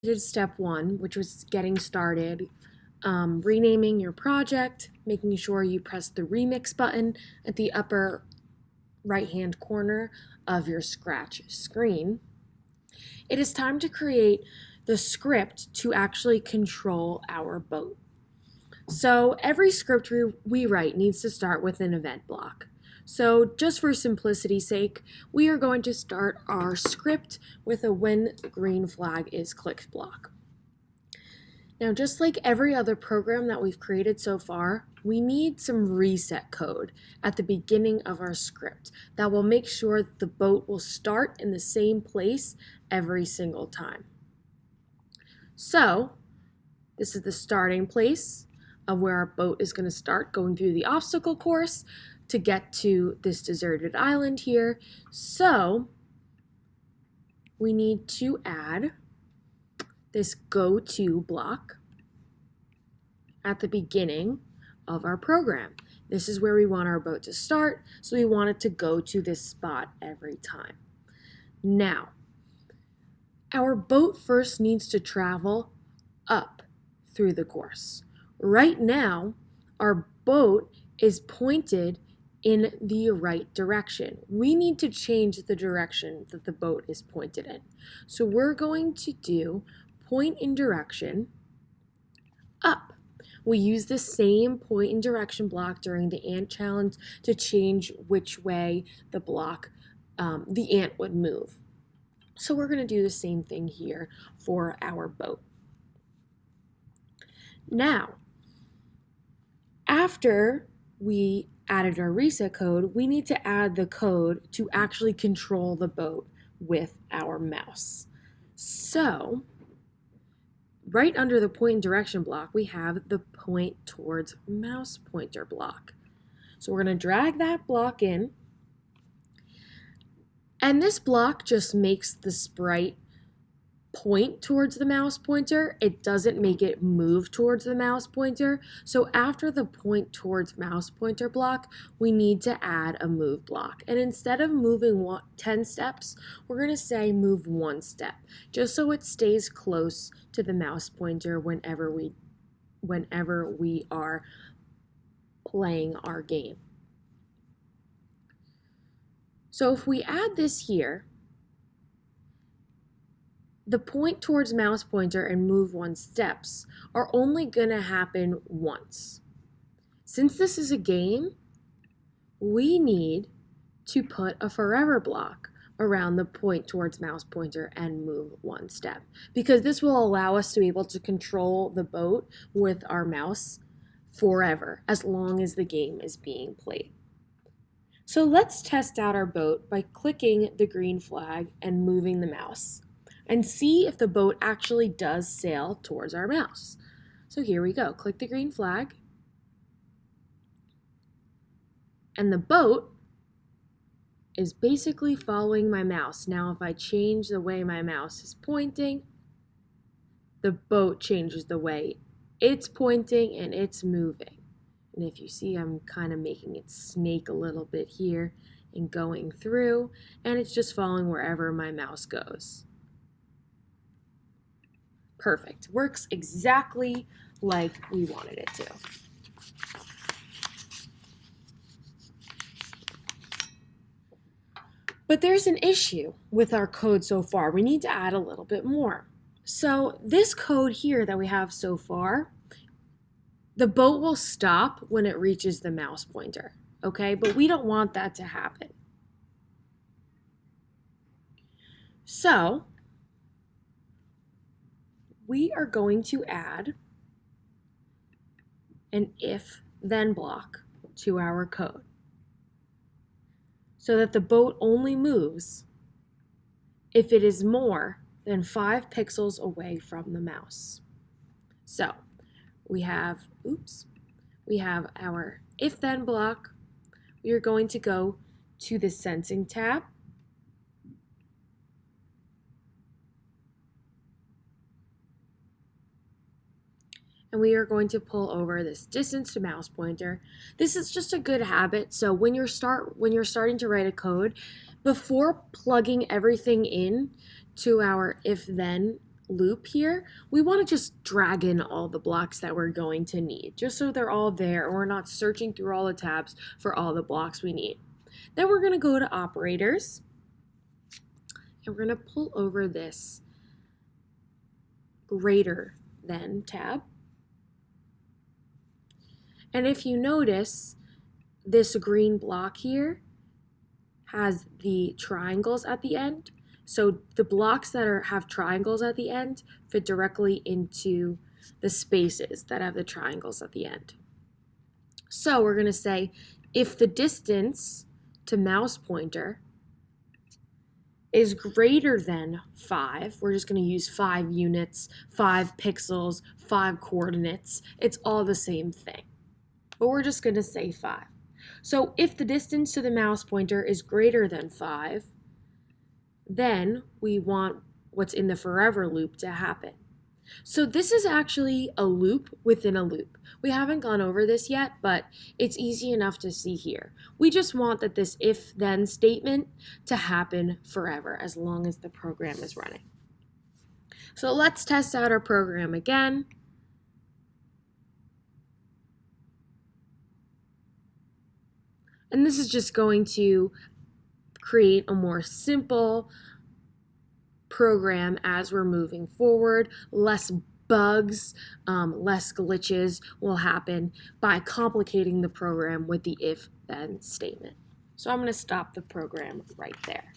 did step one, which was getting started, renaming your project, making sure you press the remix button at the upper right hand corner of your Scratch screen. It is time to create the script to actually control our boat. So every script we write needs to start with an event block. So just for simplicity's sake, we are going to start our script with a when the green flag is clicked block. Now, just like every other program that we've created so far, we need some reset code at the beginning of our script that will make sure that the boat will start in the same place every single time. So, this is the starting place of where our boat is going to start going through the obstacle course to get to this deserted island here. So, we need to add this go to block at the beginning of our program. This is where we want our boat to start, so we want it to go to this spot every time. Now, our boat first needs to travel up through the course. Right now, our boat is pointed in the right direction. We need to change the direction that the boat is pointed in. So we're going to do point in direction up. We use the same point in direction block during the ant challenge to change which way the ant would move. So we're going to do the same thing here for our boat. Now, after we added our reset code, we need to add the code to actually control the boat with our mouse. So, right under the point and direction block, we have the point towards mouse pointer block. So we're going to drag that block in. And this block just makes the sprite point towards the mouse pointer. It doesn't make it move towards the mouse pointer. So after the point towards mouse pointer block, we need to add a move block. And instead of moving 10 steps, we're going to say move 1 step, just so it stays close to the mouse pointer whenever we are playing our game. So if we add this here, the point towards mouse pointer and move 1 steps are only going to happen once. Since this is a game, we need to put a forever block around the point towards mouse pointer and move 1 step, because this will allow us to be able to control the boat with our mouse forever, as long as the game is being played. So let's test out our boat by clicking the green flag and moving the mouse, and see if the boat actually does sail towards our mouse. So here we go. Click the green flag. And the boat is basically following my mouse. Now if I change the way my mouse is pointing, the boat changes the way it's pointing and it's moving. And if you see, I'm kind of making it snake a little bit here and going through, and it's just following wherever my mouse goes. Perfect. Works exactly like we wanted it to. But there's an issue with our code so far. We need to add a little bit more. So this code here that we have so far, the boat will stop when it reaches the mouse pointer, okay? But we don't want that to happen. So we are going to add an if-then block to our code so that the boat only moves if it is more than 5 pixels away from the mouse. So we have our if-then block. We are going to go to the Sensing tab. And we are going to pull over this distance to mouse pointer. This is just a good habit. So when you're starting to write a code, before plugging everything in to our if-then loop here, we want to just drag in all the blocks that we're going to need, just so they're all there and we're not searching through all the tabs for all the blocks we need. Then we're going to go to operators, and we're going to pull over this greater than tab. And if you notice, this green block here has the triangles at the end. So the blocks that have triangles at the end fit directly into the spaces that have the triangles at the end. So we're going to say if the distance to mouse pointer is greater than 5, we're just going to use 5 units, 5 pixels, 5 coordinates. It's all the same thing. But we're just going to say 5. So if the distance to the mouse pointer is greater than 5, then we want what's in the forever loop to happen. So this is actually a loop within a loop. We haven't gone over this yet, but it's easy enough to see here. We just want that this if-then statement to happen forever as long as the program is running. So let's test out our program again. And this is just going to create a more simple program as we're moving forward. Less bugs, less glitches will happen by complicating the program with the if-then statement. So I'm going to stop the program right there.